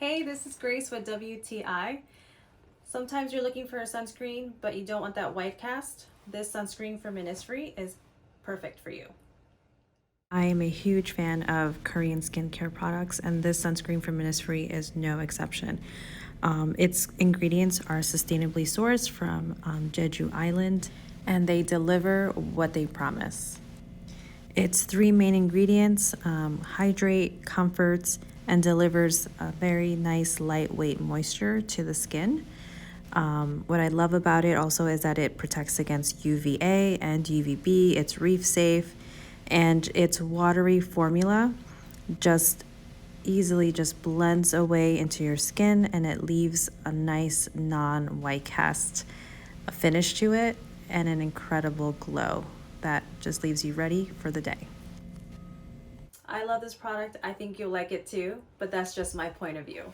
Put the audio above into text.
Hey, this is Grace with WTI. Sometimes you're looking for a sunscreen, but you don't want that white cast. This sunscreen from Innisfree is perfect for you. I am a huge fan of Korean skincare products, and this sunscreen from Innisfree is no exception. Its ingredients are sustainably sourced from Jeju Island, and they deliver what they promise. Its three main ingredients: hydrate, comforts, and delivers a very nice lightweight moisture to the skin. What I love about it also is that it protects against UVA and UVB. It's reef safe, and its watery formula just easily just blends away into your skin, and it leaves a nice non-white cast finish to it and an incredible glow that just leaves you ready for the day. I love this product. I think you'll like it too, but that's just my point of view.